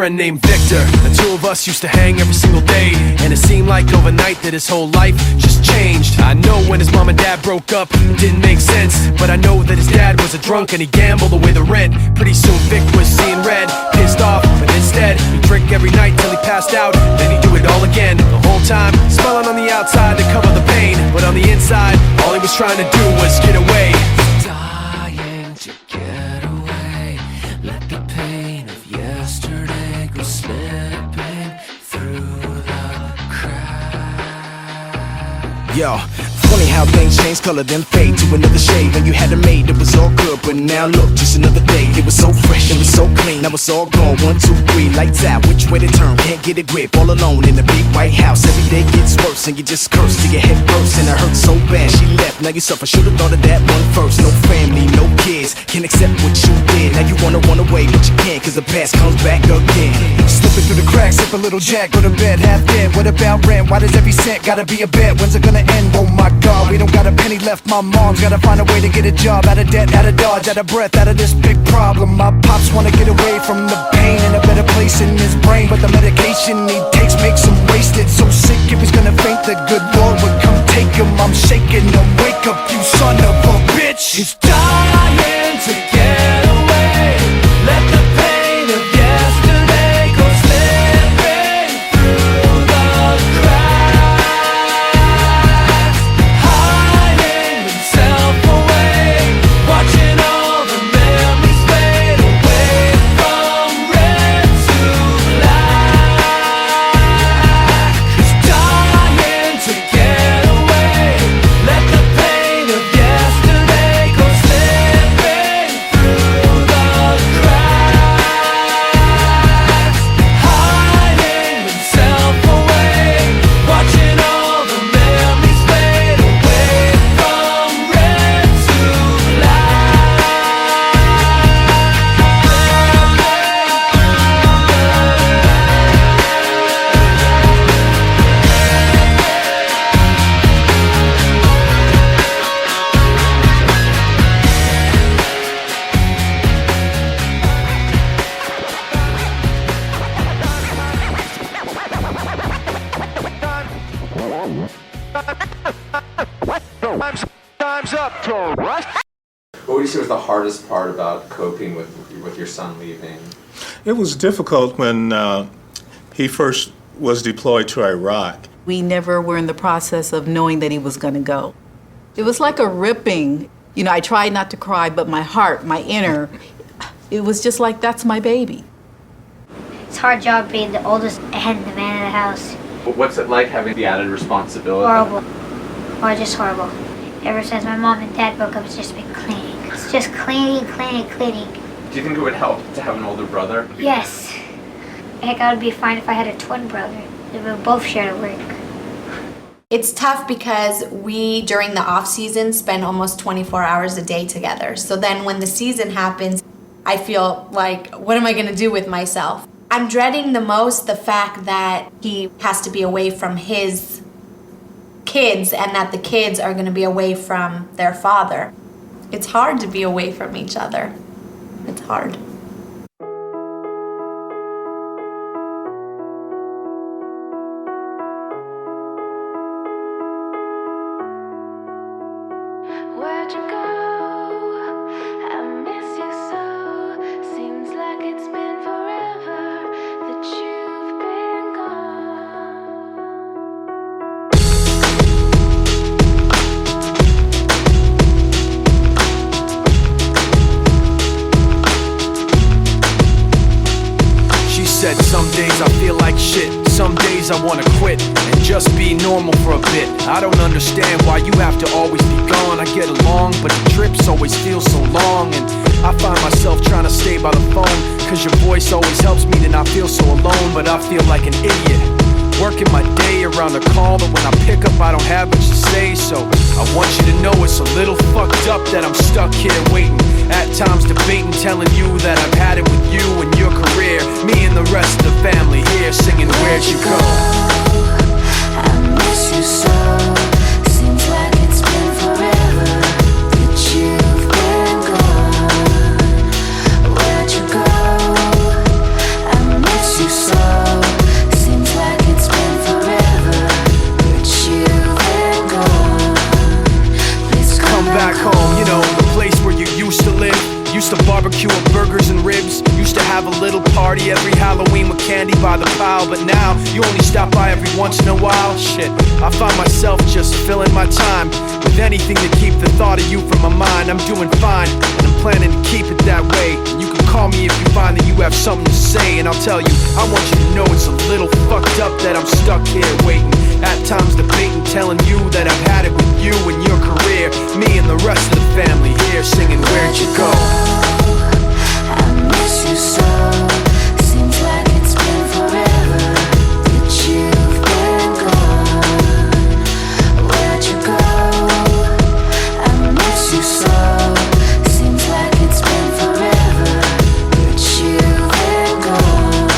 friend named Victor. The two of us used to hang every single day, and it seemed like overnight that his whole life just changed. I know when his mom and dad broke up, it didn't make sense, but I know that his dad was a drunk and he gambled away the rent. Pretty soon Vic was seeing red, pissed off, but instead he'd drink every night till he passed out. Then he'd do it all again, the whole time smiling on the outside to cover the pain, but on the inside all he was trying to do was get away. Dying to get away, let the pain of yesterday go slipping through the cracks. Yo, funny how things change color then fade to another shade. When you had it made, it was all good, but now look, just another day. It was so fresh, it was so clean, now it's all gone. 1, 2, 3, lights out, which way to turn? Can't get a grip, all alone in the big white house. Every day gets worse, and you just curse till your head bursts. And it hurts so bad, she left, now you suffer. Should've thought of that one first. No family, no kids, can't accept what you did. Now you wanna run away, but you can't, cause the past comes back again. Slipping through the cracks, sip a little jack, go to bed, half dead. What about rent? Why does every cent gotta be a bet? When's it gonna end? Oh my God, we don't got a penny left. My mom's gotta find a way to get a job. Out of debt, out of dodge, out of breath, out of this big problem. My pops wanna get away from the pain, in a better place in his brain, but the medication he takes makes him wasted. So sick if he's gonna faint, the good Lord would come take him. I'm shaking him, wake up you son of a bitch. He's dying to get away, let the pain of yesterday go slipping through the cracks, hiding himself away, watching all the memories fade away from red to black. He's dying to get away, let the pain of yesterday go slipping through the cracks, hiding himself away, watching all the memories fade away from red to Time's up, What would you say was the hardest part about coping with your son leaving? It was difficult when he first was deployed to Iraq. We never were in the process of knowing that he was going to go. It was like a ripping. You know, I tried not to cry, but my heart, my inner, it was just like, that's my baby. It's a hard job being the oldest and the man of the house. What's it like having the added responsibility? Horrible. Or just horrible. Ever since my mom and dad broke up, it's just been cleaning. It's just cleaning. Do you think it would help to have an older brother? Yes. Heck, I would be fine if I had a twin brother. We would both share the work. It's tough because we, during the off season, spend almost 24 hours a day together. So then when the season happens, I feel like, what am I gonna do with myself? I'm dreading the most the fact that he has to be away from his kids and that the kids are gonna be away from their father. It's hard to be away from each other. It's hard. Where'd you go? I miss you so. Seems like it's been forever that you've been She said some days I feel like shit, some days I wanna quit and just be normal for a bit. I don't understand why you have to always be gone. I get along, but the trips always feel so long, and I find myself trying to stay by the phone, cause your voice always helps me to not feel so alone. But I feel like an idiot, working my day around a call that when I pick up I don't have much to say. So I want you to know it's a little fucked up that I'm stuck here waiting, at times debating, telling you that I've had it with you and your career. Me and the rest of the family here singing Where'd You Go? I miss you so. Seems like it's been forever that you've been gone. Where'd you go? I miss you burgers and ribs. Used to have a little party every Halloween with candy by the pile, but now you only stop by every once in a while. Shit, I find myself just filling my time with anything to keep the thought of you from my mind. I'm doing fine, and I'm planning to keep it that way. You can call me if you find that you have something to say, and I'll tell you, I want you to know it's a little fucked up that I'm stuck here waiting. At times debating, telling you that I've had it with you and your career. Me and the rest of the family here singing, where'd you go? I miss you so. Seems like it's been forever that you've been gone. Where'd you go? I miss you so. Seems like it's been forever that you've been gone.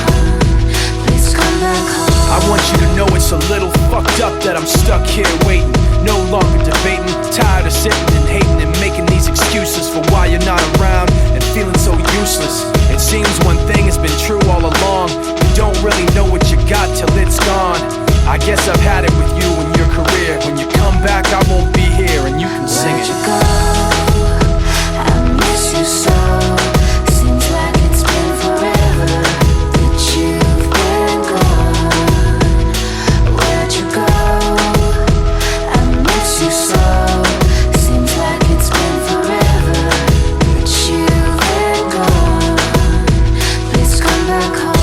Please come back home. I want you to know it's a little fucked up that I'm stuck here waiting. No longer debating, tired of sitting and hating and making these excuses for why you're not around and feeling so useless. It seems one thing has been true all along. You don't really know what you got till it's gone. I guess I've had it with you and your career. When you come back, I won't be here and you can sing it. Where'd you go? I miss you so. Seems like it's been forever that you've been gone. Where'd you go? I miss you so. Seems like it's been forever that you've been gone. Please come back home.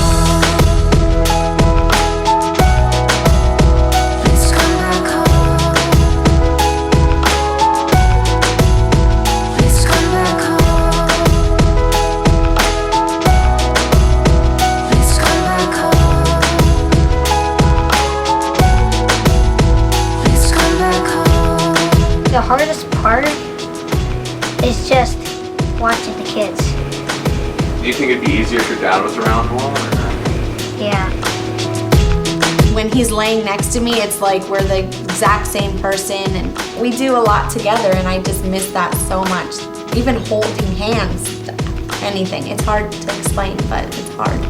Please come back home. Please come back home. Please come back home. Please come back home. The hardest part is just watching the kids. Do you think it'd be easier if your dad was around more? Yeah. When he's laying next to me, it's like we're the exact same person, and we do a lot together, and I just miss that so much. Even holding hands, anything. It's hard to explain, but it's hard.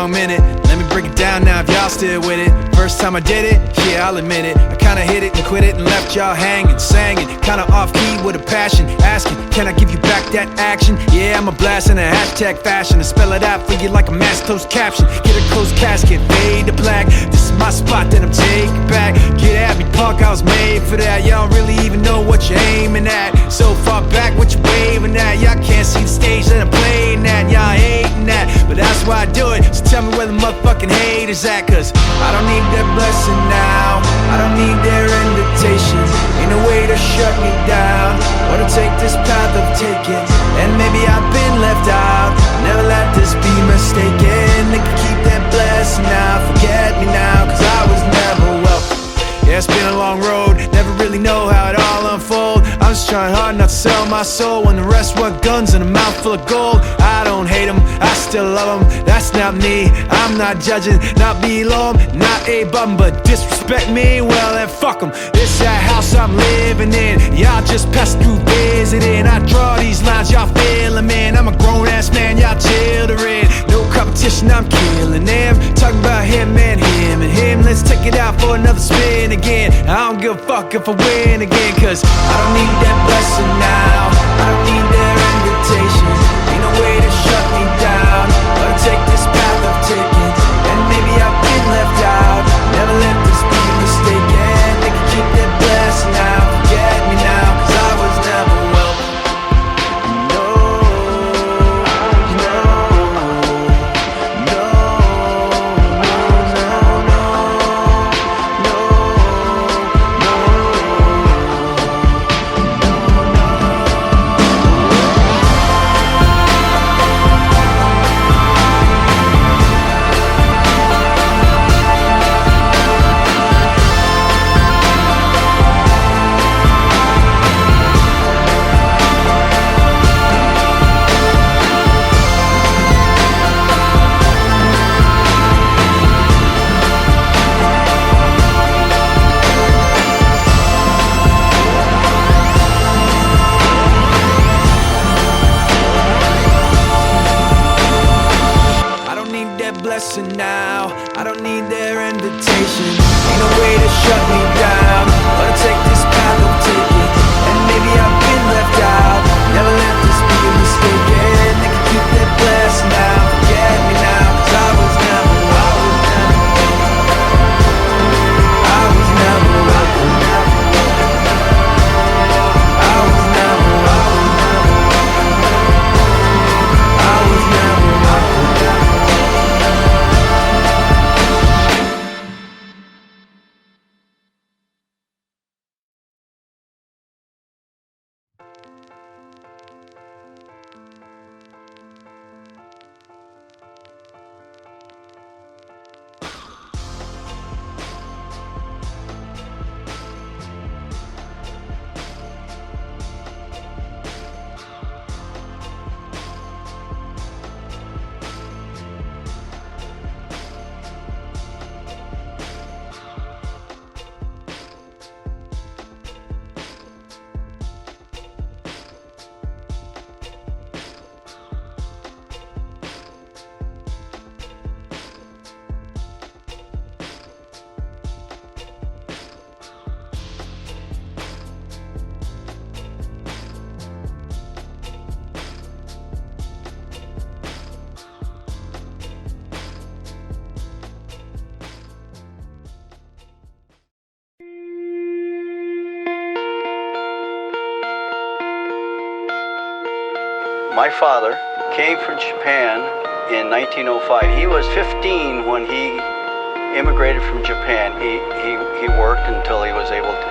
Minute. Let me break it down now if y'all still with it. First time I did it, yeah, I'll admit it. I kinda hit it and quit it and left y'all hanging, singing, kinda off key with a passion, asking, can I give you back that action? Yeah, I'm a blast in a hashtag fashion to spell it out for you like a mass closed caption. Get a closed casket, fade to black. This is my spot that I'm taking back. Get at me, punk, I was made for that. Y'all don't really even know what you're aiming at. So far back, what you waving at? Y'all can't see the stage that I'm playing at. Y'all hating that, but that's why I do it. So tell me where the motherfucking haters at, cause I don't need their blessing now. I don't need their invitation. Ain't no way to shut me down or to take this path I've taken. And maybe I've been left out. Never let this be mistaken. They can keep that blessing now. Forget me now, cause I was never welcome. Yeah, it's been a long road, never really know how it all unfold. I'm just trying hard not to sell my soul when the rest want guns and a mouthful of gold. I don't hate them, I still love them. That's not me, I'm not judging, not below them, not a bum, but disrespect me, well then fuck them. This that house I'm living in, y'all just pass through visiting. I draw these lines, y'all feeling, man. I'm a grown ass man, y'all children. No competition, I'm killing them. Talking about him and him and him. Let's take it out for another spin again. I don't give a fuck if I win again, cause I don't need that blessing now. I don't need their invitation. Ain't no way to shut me down or to take this path I've taken. And maybe I've been left out. Never let this be mistaken. They can keep their blessing now. Forget me now, cause I was never welcome. No, no, no, no, no, no, no. listen now, I don't need their invitation. Ain't no way to shut me down, gonna take this path, I'm taking. And maybe I've been left out, never let this be a mistake. And they can keep their blessing now, forget me now, 'cause I was never welcome. I was never welcome. I was never welcome. I was never welcome. My father came from Japan in 1905. He was 15 when he immigrated from Japan. He worked until he was able to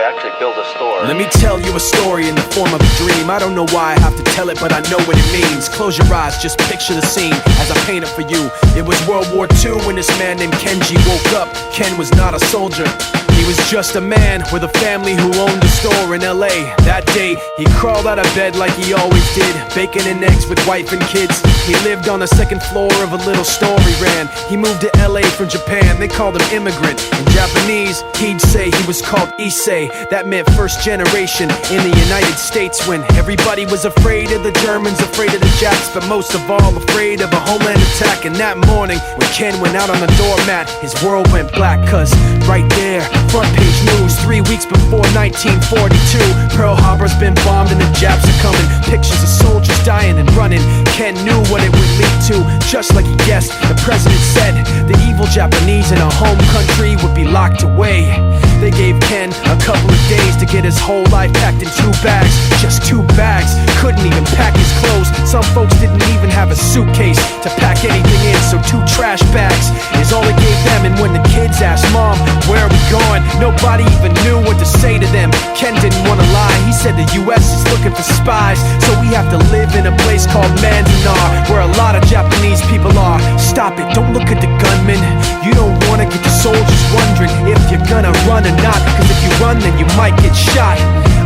actually build a store. Let me tell you a story in the form of a dream. I don't know why I have to tell it, but I know what it means. Close your eyes, just picture the scene as I paint it for you. It was World War II when this man named Kenji woke up. Ken was not a soldier. He was just a man with a family who owned a store in LA. That day, he crawled out of bed like he always did, bacon and eggs with wife and kids. He lived on the second floor of a little store he ran. He moved to LA from Japan, they called him immigrant. In Japanese, he'd say he was called Issei. That meant first generation in the United States, when everybody was afraid of the Germans, afraid of the Japs, but most of all afraid of a homeland attack. And that morning, when Ken went out on the doormat, his world went black, 'cause right there, front page news, 3 weeks before 1942, Pearl Harbor's been bombed and the Japs are coming. Pictures of soldiers dying and running. Ken knew what it would lead to, just like he guessed. The president said the evil Japanese in our home country would be locked away. They gave Ken a couple of days to get his whole life packed in 2 bags. Just 2 bags, couldn't even pack his clothes. Some folks didn't even have a suitcase to pack anything in, so 2 trash bags is all he gave them. And when the kids asked, "Mom, where are we going?" nobody even knew what to say to them. Ken didn't want to lie, he said the US is looking for spies, so we have to live in a place called Manzanar, where a lot of Japanese people are. Stop it, don't look at the gunman. You don't want to get the soldiers wondering if you're gonna run or not, 'cause if you run then you might get shot.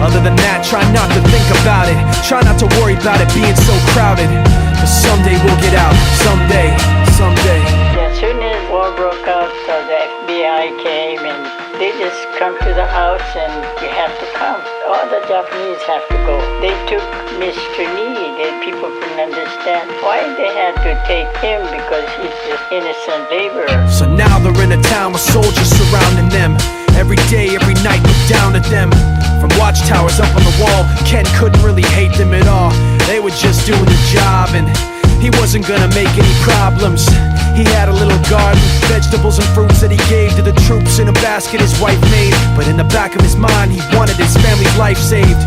Other than that, try not to think about it. Try not to worry about it being so crowded, 'cause someday we'll get out. Someday, someday. As soon as war broke out, the FBI came and they just come to the house and you have to come. All the Japanese have to go. They took Mr. Need and people couldn't understand why they had to take him, because he's just innocent laborer. So now they're in a town with soldiers surrounding them. Every day, every night, look down at them. From watchtowers up on the wall, Ken couldn't really hate them at all. They were just doing the job, and he wasn't gonna make any problems. He had a little garden, vegetables and fruits that he gave to the troops in a basket his wife made. But in the back of his mind, he wanted his family's life saved.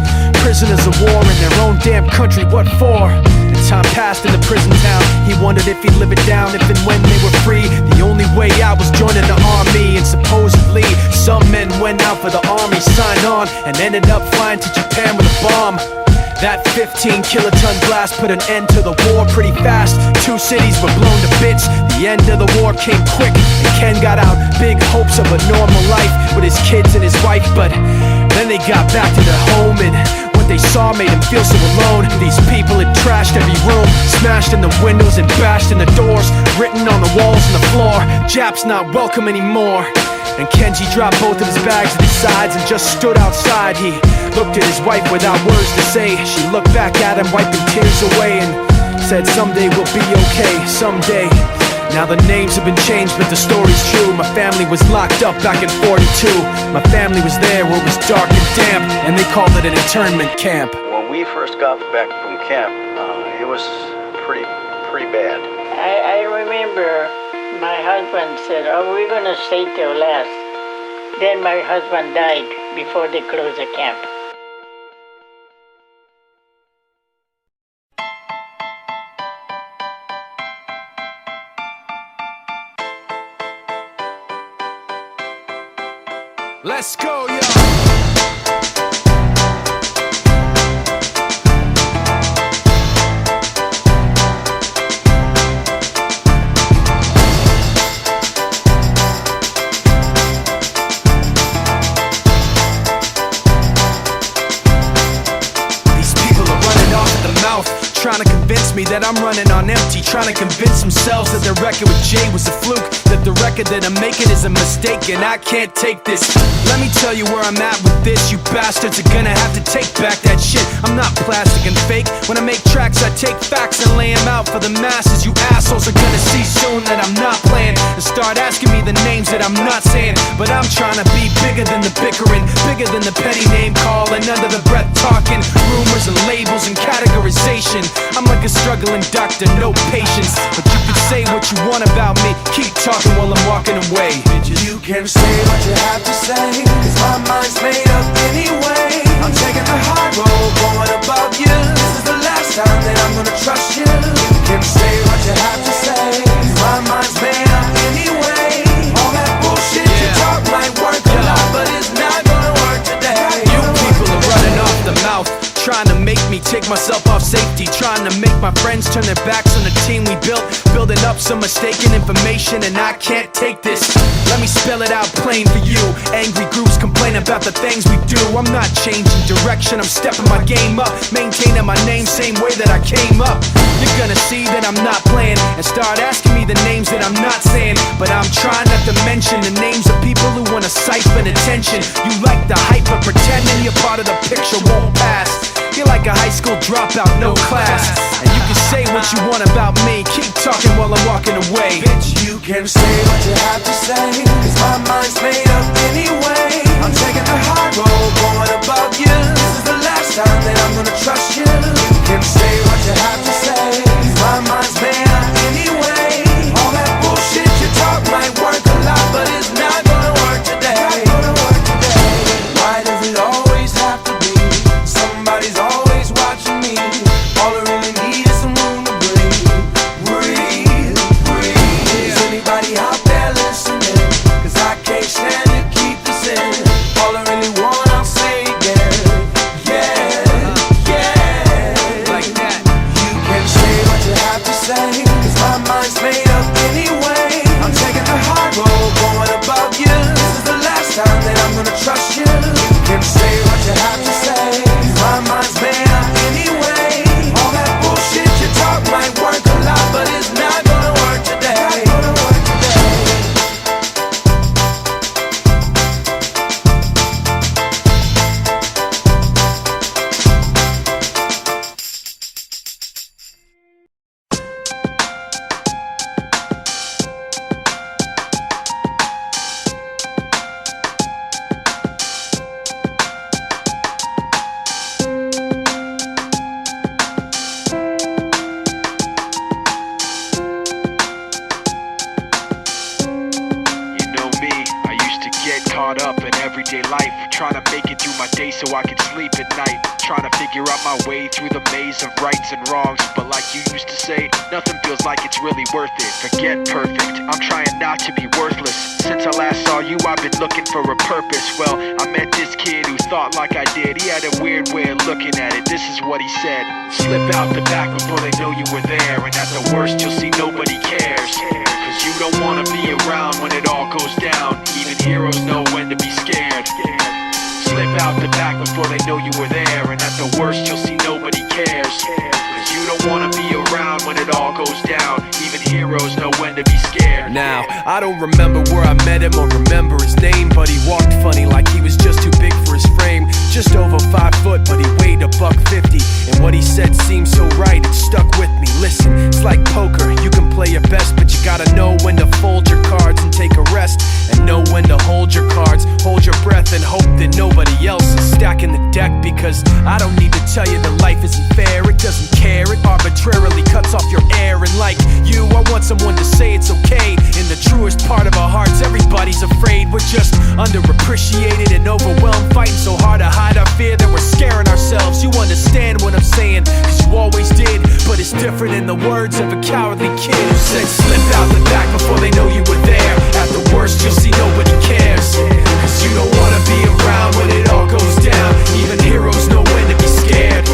Prisoners of war in their own damn country, what for? And time passed in the prison town. He wondered if he'd live it down if and when they were free. The only way out was joining the army, and supposedly some men went out for the army, signed on, and ended up flying to Japan with a bomb. That 15-kiloton blast put an end to the war pretty fast. 2 cities were blown to bits. The end of the war came quick, and Ken got out big hopes of a normal life with his kids and his wife. But then they got back to their home, and what they saw made him feel so alone. These people had trashed every room, smashed in the windows and bashed in the doors, written on the walls and the floor, "Japs not welcome anymore." And Kenji dropped both of his bags at his sides and just stood outside. He looked at his wife without words to say. She looked back at him, wiping tears away, and said, "Someday we'll be okay, someday." Now the names have been changed, but the story's true. My family was locked up back in 42. My family was there where it was dark and damp, and they called it an internment camp. When we first got back from camp, it was pretty bad. I remember my husband said, "Oh, we're gonna stay till last." Then my husband died before they closed the camp. Let's go, yo! Trying to convince me that I'm running on empty, trying to convince themselves that their record with Jay was a fluke, that the record that I'm making is a mistake, and I can't take this. Let me tell you where I'm at with this. You bastards are gonna have to take back that shit. I'm not plastic and fake. When I make tracks, I take facts and lay them out for the masses. You assholes are gonna see soon that I'm not playing, and start asking me the names that I'm not saying. But I'm trying to be bigger than the bickering, bigger than the petty name calling, under the breath talking, rumors and labels and categorization. I'm like a struggling doctor, no patience. But you can say what you want about me, keep talking while I'm walking away. You can say what you have to say, cause my mind's made up anyway. I'm taking the high road, going above you. This is the last time that I'm gonna trust you. You can say what you have to say, cause my mind's made up anyway. All that bullshit you talk might work a lot, but it's not gonna work today. You people are running off the mouth, trying to make me take myself off safety, trying to make my friends turn their backs on the team we built, building up some mistaken information, and I can't take this. Let me spell it out plain for you. Angry groups complain about the things we do. I'm not changing direction, I'm stepping my game up, maintaining my name same way that I came up. You're gonna see that I'm not playing, and start asking me the names that I'm not saying. But I'm trying not to mention the names of people who wanna siphon attention. You like the hype, but pretending you're part of the picture won't pass. You're like a high school dropout, no class. And you can say what you want about me, keep talking while I'm walking away. Bitch, you can say what you have to say, cause my mind's made up anyway. I'm taking the high road, going above you. This is the last time that I'm gonna trust you. You can say what you have to say, cause my mind's made up anyway. All that bullshit you talk might work a lot, but it's not gonna work today. Why does it always have to be somebody's always watching me? All I really need is some room to breathe. Is anybody out there listening? Cause I can't stand to keep this in. All I really want, I'll say again. Like that. You can say what you have to say, cause my mind's made up anyway. I'm taking the high road, going above you. This is the last time that I'm gonna trust you. You can say what you have to say, cause my mind's made up anyway. All that bullshit you talk might work a lot, but it's not gonna work today. Caught up in everyday life, trying to make it through my day so I can sleep at night, trying to figure out my way through the maze of rights and wrongs. But like you used to say, nothing feels like it's really worth it. Forget perfect, I'm trying not to be worthless. Since I last saw you, I've been looking for a purpose. Well, I met this kid who thought like I did. He had a weird way of looking at it. This is what he said: slip out the back before they know you were there, and at the worst you'll see nobody cares. Cause you don't wanna be around when it all goes down. Even heroes know when to be scared. Slip out the back before they know you were there, and at the worst you'll see nobody cares. Cause you don't wanna be around when it all goes down. Even heroes know when to be scared. Now, I don't remember where I met him or remember his name, but he walked funny like he was just too big for his frame. Just over 5 foot, but he weighed $150. And what he said seemed so right, it stuck with me. Listen, it's like poker, you can play your best, but you gotta know isn't fair. It doesn't care, it arbitrarily cuts off your air. And like you, I want someone to say it's okay. In the truest part of our hearts, everybody's afraid. We're just underappreciated and overwhelmed, fighting so hard to hide our fear that we're scaring ourselves. You understand what I'm saying, cause you always did. But it's different in the words of a cowardly kid who said slip out the back before they know you were there. At the worst, you'll see nobody cares, cause you don't wanna be around when it all goes down. Even heroes know when to be scared.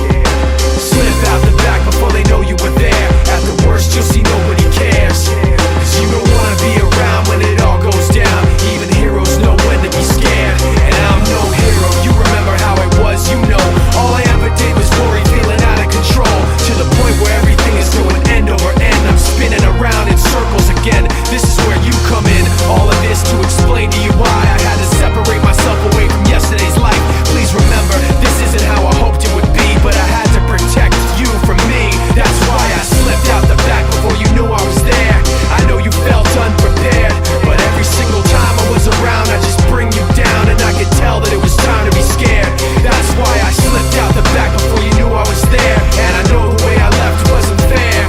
Slip out the back before they know you were there. At the worst, you'll see nobody cares, cause you don't wanna be around when it all goes down. Even heroes know when to be scared. And I'm no hero, you remember how it was, you know. All I ever did was worry, feeling out of control, to the point where everything is going end over end. I'm spinning around in circles again. This is where you come in. All of this to explain to you why I had to separate myself away from yesterday's life. Please remember, this isn't how I hoped it would be, but I had to protect you from me. That's why I slipped out the back before you knew I was there. I know you felt unprepared, but every single time I was around, I just bring you down, and I could tell that it was time to be scared. That's why I slipped out the back before you knew I was there. And I know the way I left wasn't fair.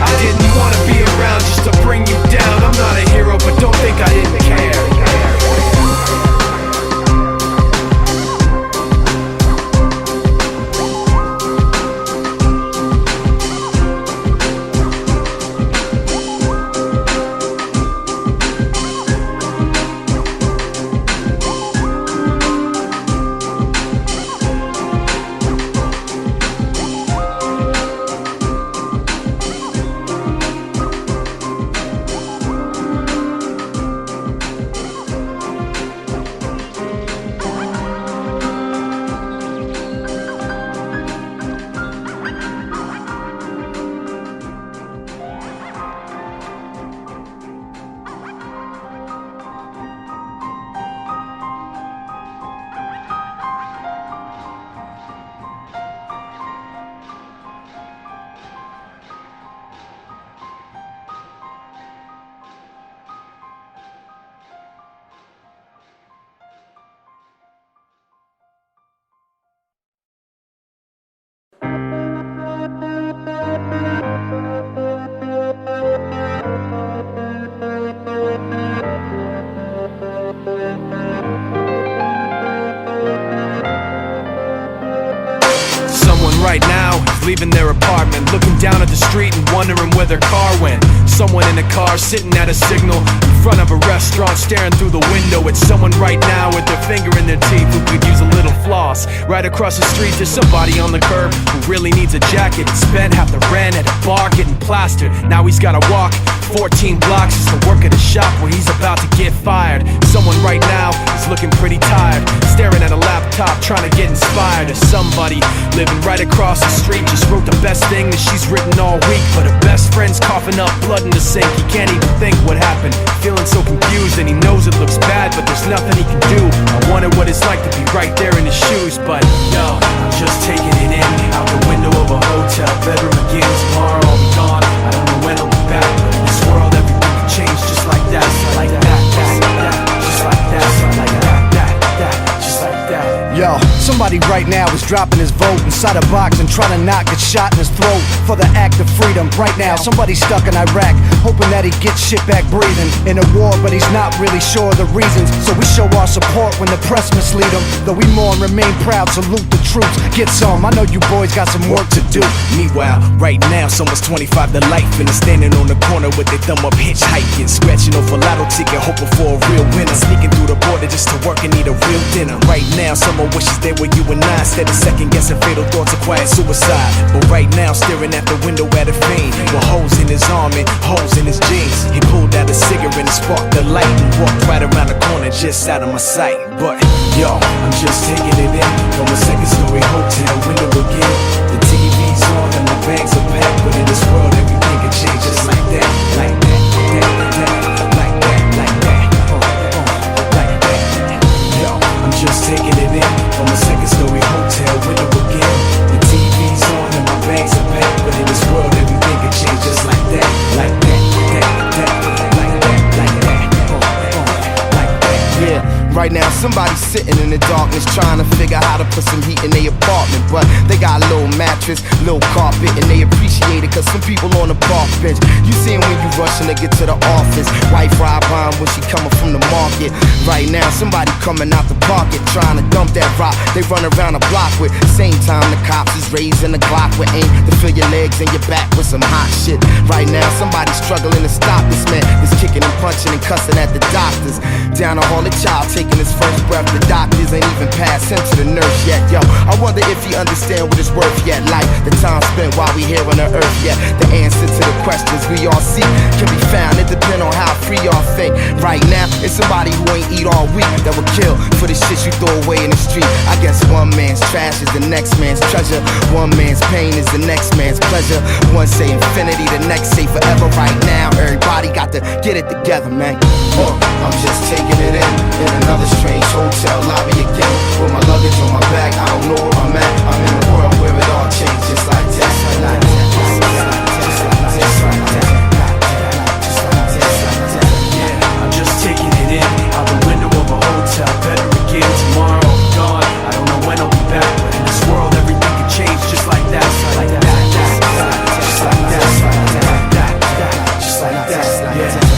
I didn't want to be around just to bring you down. I'm not a hero, but don't think I didn't care. Right now, he's leaving their apartment, looking down at the street and wondering where their car went. Someone in a car sitting at a signal in front of a restaurant, staring through the window at someone right now with their finger in their teeth who could use a little floss. Right across the street, there's somebody on the curb who really needs a jacket. Spent half the rent at a bar getting plastered. Now he's gotta walk 14 blocks just to work at a shop where he's about to get fired. Someone right now is looking pretty tired, staring at a laptop trying to get inspired. Or somebody living right across the street just wrote the best thing that she's written all week, but her best friend's coughing up blood in the sink. He can't even think what happened, feeling so confused, and he knows it looks bad, but there's nothing he can do. I wonder what it's like to be right there in his shoes, but no, I'm just taking it in. Out the window of a hotel bedroom again. Tomorrow I'll be gone, I don't know when I'll be back, but in this world everything can change just like that. Like that, just like that, like that, just like that. Yo, somebody right now is dropping his vote inside a box and trying to not get shot in his throat for the act of freedom. Right now, somebody's stuck in Iraq, hoping that he gets shit back breathing in a war, but he's not really sure of the reasons. So we show our support when the press mislead him. Though we mourn, remain proud, salute the troops. Get some, I know you boys got some work to do. Meanwhile, right now, someone's 25 to life and is standing on the corner with their thumb up hitchhiking, scratching off a lotto ticket, hoping for a real winner. Sneaking through the border just to work and eat a real dinner. Right now, someone wishes they were you and I, instead of second guessing fatal thoughts of quiet suicide. But right now, staring at the window at a fiend with holes in his arm and holes in his jeans. He pulled out a cigarette and sparked the light and walked right around the corner just out of my sight. But yo, I'm just taking it in from a second-story hotel window again. The TV's on and the bags are packed, but in this world everything can change just like that, like that, like that, like that, like that, like that. Yo, I'm just taking it in from a second-story hotel window again. The TV's on and my bags are packed, but in this world everything can change just like that, like that, like that, like that, like that, like that. Yeah, right now somebody sitting in the darkness trying to figure how to put some heat in their apartment. But they got a little mattress, little carpet, and they appreciate it cause some people on the park bench. You see 'em when you rushing to get to the office. Wife ride behind when she coming from the market. Right now, somebody coming out the pocket trying to dump that rock. They run around the block with. Same time the cops is raising the Glock with aim to fill your legs and your back with some hot shit. Right now, somebody's struggling to stop this man. Is kicking and punching and cussing at the doctors. Down the hall, the child taking his first breath. The doctors ain't even passed him to the nurse yet. Yo, I wonder if he understand what it's worth yet. Like the time spent while we here on the earth yet. The answer to the questions we all seek can be found. It depends on how free y'all think. Right now, it's somebody who ain't eat all week that will kill for the shit you throw away in the street. I guess one man's trash is the next man's treasure. One man's pain is the next man's pleasure. One say infinity, the next say forever. Right now, everybody got to get it together, man. I'm just taking it in another strange hotel lobby again. With my luggage on my back, I don't know where I'm at. I'm in a world where it all changed just like that. I'm just taking it in out the window of a hotel. Better again tomorrow. I'm gone. I don't know when I'll be back, but in this world everything can change just like that. Like that. Just like that. Just like that. Just like that. Yeah.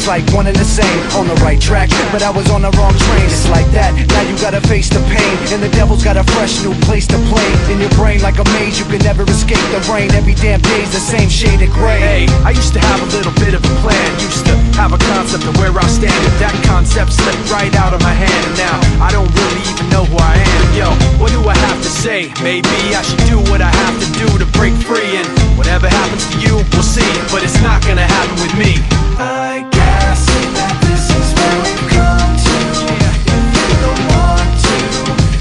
Like one and the same, on the right track, but I was on the wrong train. It's like that, now you gotta face the pain, and the devil's got a fresh new place to play. In your brain like a maze, you can never escape the rain. Every damn day's the same shade of gray. Hey, I used to have a little bit of a plan. Used to have a concept of where I stand, and that concept slipped right out of my hand. And now I don't really even know who I am. Yo, what do I have to say? Maybe I should do what I have to do to break free, and whatever happens to you, we'll see. But it's not gonna happen with me. I guess that this is where we've come to. If you don't want to,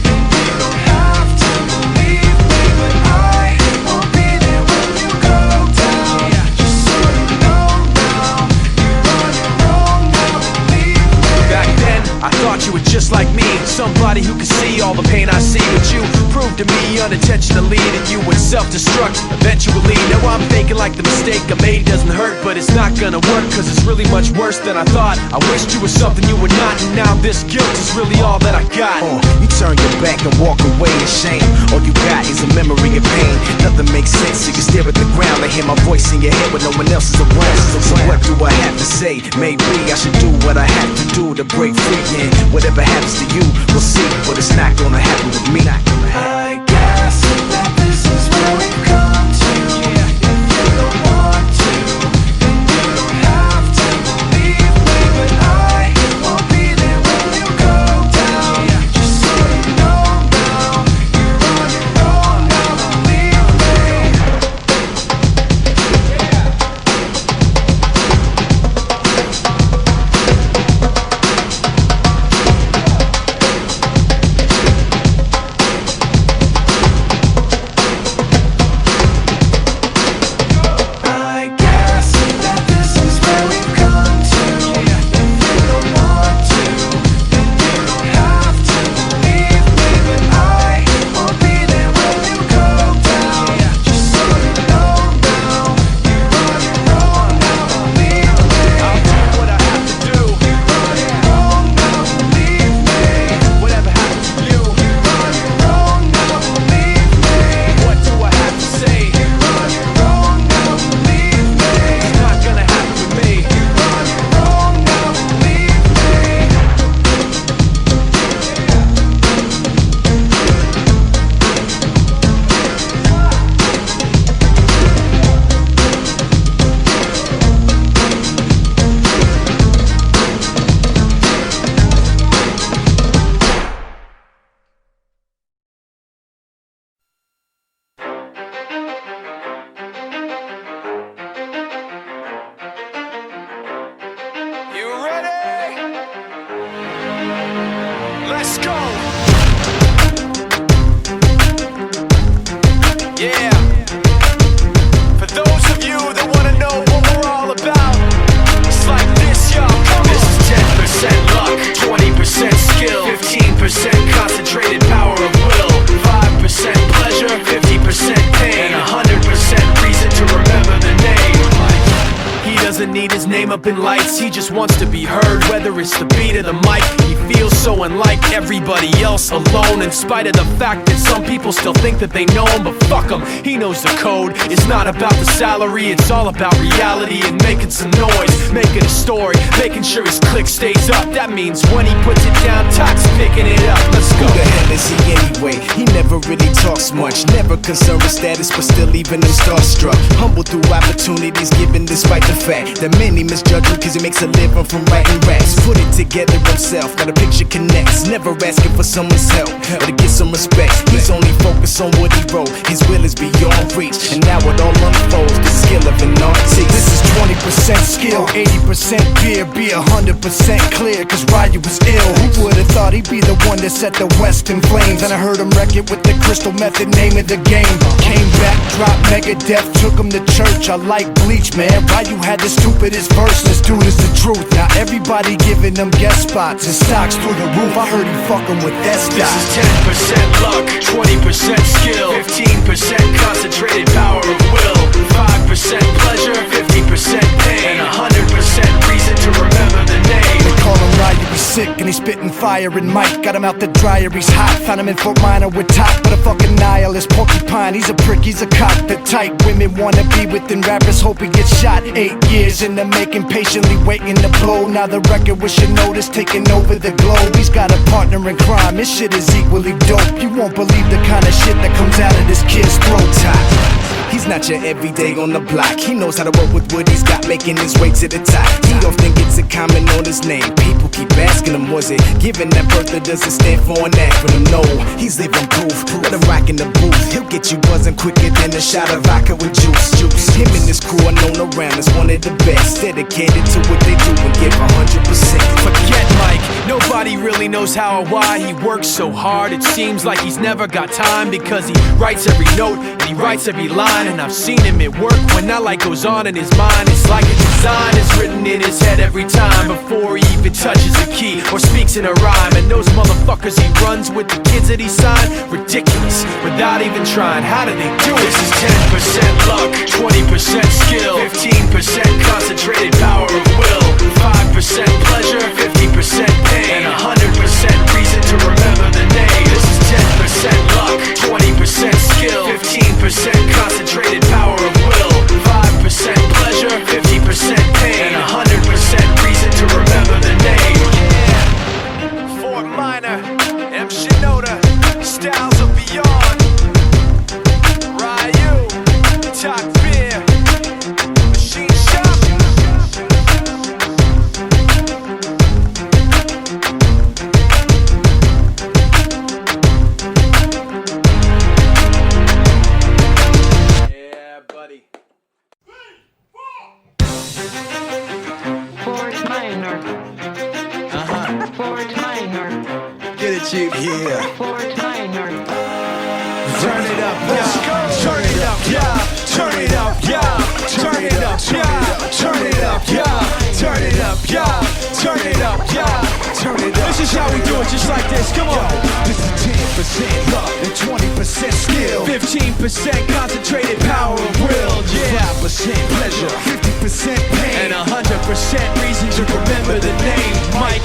then you don't have to believe me, but I will be there when you go down. Just so you know now, you're on your own now, believe me. Back then, I thought you were just like me, somebody who could see all the pain I see. But you proved to me unintentionally that you would self-destruct eventually. Now I'm thinking like the mistake I made doesn't hurt, but it's not gonna work, cause it's really much worse than I thought. I wished you were something you were not, and now this guilt is really all that I got. You turn your back and walk away in shame. All you got is a memory of pain. Nothing makes sense, so you stare at the ground and hear my voice in your head when no one else is around. So what do I have to say? Maybe I should do what I have to do to break free, and whatever happens to you, we'll see, but it's not gonna happen with me. I guess that this is where we've come to. If you don't want to, then you don't have to believe me, but I will be there when you go down. Just so you know now, you're on your own now, believe me. name up in lights. He just wants to be heard, whether it's the beat or the mic. He feels so unlike everybody else, alone, in spite of the fact that some people still think that they know him. But fuck him, he knows the code. It's not about the salary, it's all about reality and making some noise, making a story, making sure his click stays up. That means when he puts it down, Tox picking it up. Let's go. Who the hell is he anyway? He never really talks much, never concerned with status, but still leaving him starstruck. Humble through opportunities given despite the fact that many misjudge him cause he makes a living from writing raps. Put it together himself, now the picture connects. Never asking for someone's help or to get some respect. He's only focused on what he wrote, his will is beyond reach. And now it all unfolds, the skill of an artist. This is 20% skill, 80% fear. Be 100% clear, cause Ryu was ill. Who would've thought he'd be the one that set the West in flames? And I heard him wreck it with the crystal method, name of the game. Came back, dropped Megadeth, took him to church. I like Bleach, man. Ryu had the stupidest verse, this dude is the truth. Now everybody giving them guest spots and stocks through the roof. I heard he fucking with that stock. This is 10% luck, 20% skill, 15% concentrated power of will, 5% pleasure, 50% pain, and 100% reason to remember the name. They call him Ryu, he's sick and he's spitting fire and Mike got him out the dryer, he's hot. Found him in Fort Minor with top, but a fucking nihilist porcupine. He's a prick, he's a cock. The type women wanna be within rappers, hope he gets shot. 8 years in the making, patiently waiting to blow. Now the record with your notice taking over the globe. He's got a partner in crime, his shit is equally dope. You won't believe the kind of shit that comes out of this kid's throat. He's not your everyday on the block. He knows how to work with what he's got, making his way to the top. He often gets a comment on his name. People keep asking him, was it given that birth or does it stand for an acronym? No, he's living proof. Let him rock in the booth. He'll get you buzzing quicker than a shot of vodka with juice. Him and his crew are known around as one of the best, dedicated to what they do and give 100%. Forget Mike, nobody really knows how or why he works so hard. It seems like he's never got time because he writes every note and he writes every line. And I've seen him at work when that light goes on in his mind. It's like a design is written in his head every time before he even touches a key or speaks in a rhyme. And those motherfuckers he runs with, the kids that he signed, ridiculous, without even trying. How do they do it? This is 10% luck, 20% skill, 15% concentrated power of will, 5% pleasure, 50% pain, and 100% reason to remember the name. This is 10% luck, 20% skill, 15% concentrated power of will, 5% pleasure, 50% pain, and 100% reason to remember the name. Yeah, Fort Minor, M. Shinoda, styles of beyond, Ryu, Talk Beer, Machine Shop. Yeah, buddy. Fort Minor. Fort Minor. Get it, Chief. Yeah. Fort Minor. Turn it up, yeah. Turn it up, yeah. Turn it up, yeah. Turn it up, yeah. Turn it up, yeah. Turn it up, yeah. Turn it up, yeah. Turn it up. This is how we do it, just like this. Come on. This is 10% luck and 20% skill, 15% concentrated power of will, yeah. 5% pleasure, 50% pain, And 100% reason to remember the name Mike.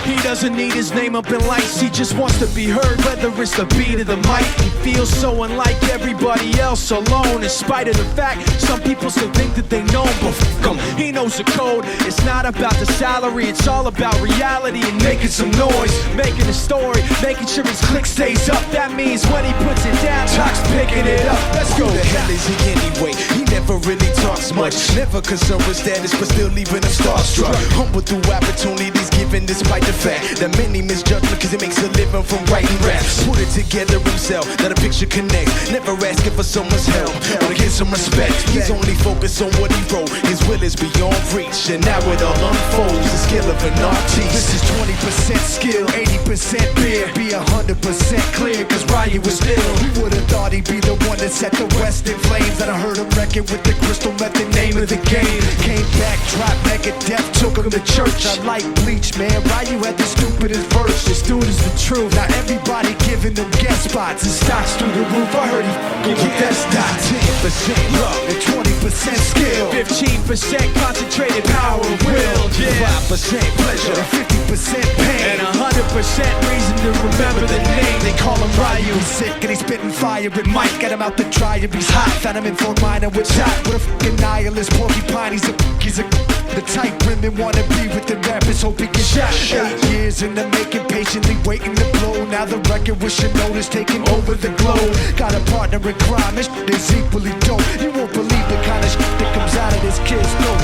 He doesn't need his name up in lights, he just wants to be heard, whether it's the beat or the mic. He feels so unlike everybody else, alone, in spite of the fact some people still think that they know him. But fuck him, he knows the code. It's not about the salary, it's all about reality and making some noise, making a story, making sure his click stays up. That means when he puts it down, Tox picking it up. Let's go. Who the hell is he anyway? He never really talks much, never concerned with status, but still leaving him starstruck. Humble through opportunities given despite the fact that many misjudge him cause he makes a living from writing raps. Put it together himself, now the picture connects. Never asking for someone's help or to get some respect. He's only focused on what he wrote, his will is beyond reach. And now it all unfolds, the skill of an artist. This is 20% skill, 80% beer. Be 100% clear, cause Ryu was ill. Who would've thought he'd be the one to that set the West in flames. And I heard him wreck it with the crystal method, name of the game. Came back, dropped Megadeth, took him to church. I like Bleach, man, Ryu had the stupidest verse. This dude is the truth. Now everybody giving them guest spots and stocks through the roof. I heard he f***ing with that stock. 10% luck and 20% skill, 15% concentrated power of will, 5% pleasure and 50% pain, and 100% reason to remember the name. They call him Ryu. He's sick and he's spitting fire. And Mike got him out the dryer. He's hot. Found him in Fort Minor with shot with a fucking nihilist porcupine. He's a the type women wanna be with the rappers. Hope he gets shot. 8 years in the making, patiently waiting to blow. Now the record with Shinoda's taking over the globe. Got a partner in crime. This shit is equally dope. You won't believe the kind of shit that comes out of this kid's throat.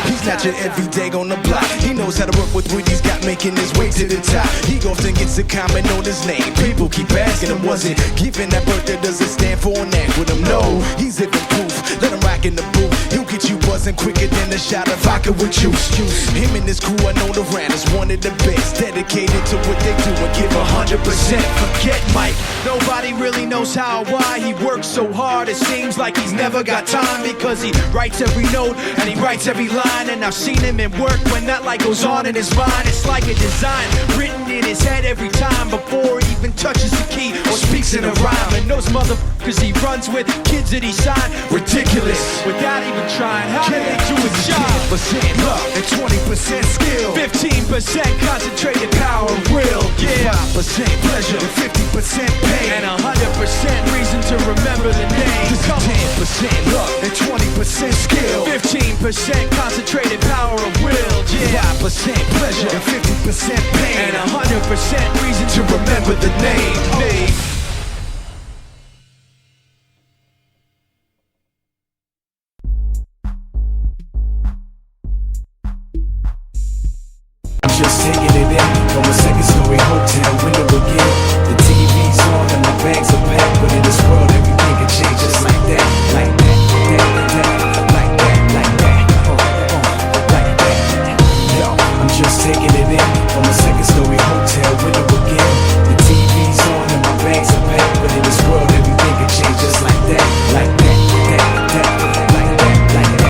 He's not your everyday on the block. He knows how to work with what he's got, making his way to the top. He often gets a comment on his name. People keep asking him, was it given that birth that doesn't stand for an act with him? No, he's living proof. Let him rock in the booth. He'll get you buzzing quicker than a shot of vodka with juice. Him and his crew, I know the ran is one of the best. Dedicated to what they do and give 100%. Forget Mike, nobody really knows how or why he works so hard. It seems like he's never got time, because he writes every note and he writes every line. And I've seen him at work when that light goes on in his mind. It's like a design written in his head every time, before he even touches the key or speaks in a rhyme. And those motherfuckers he runs with, kids that he signed, ridiculous, without even trying. How did they do his job? 10% luck and 20% skill, 15% concentrated power of will, 5% pleasure and 50% pain, and 100% reason to remember the name. 10% luck and 20% skill, 15% concentrated power of will, 5% pleasure and 50% pain, and 100% reason to remember the name. Just taking it in from a second story hotel window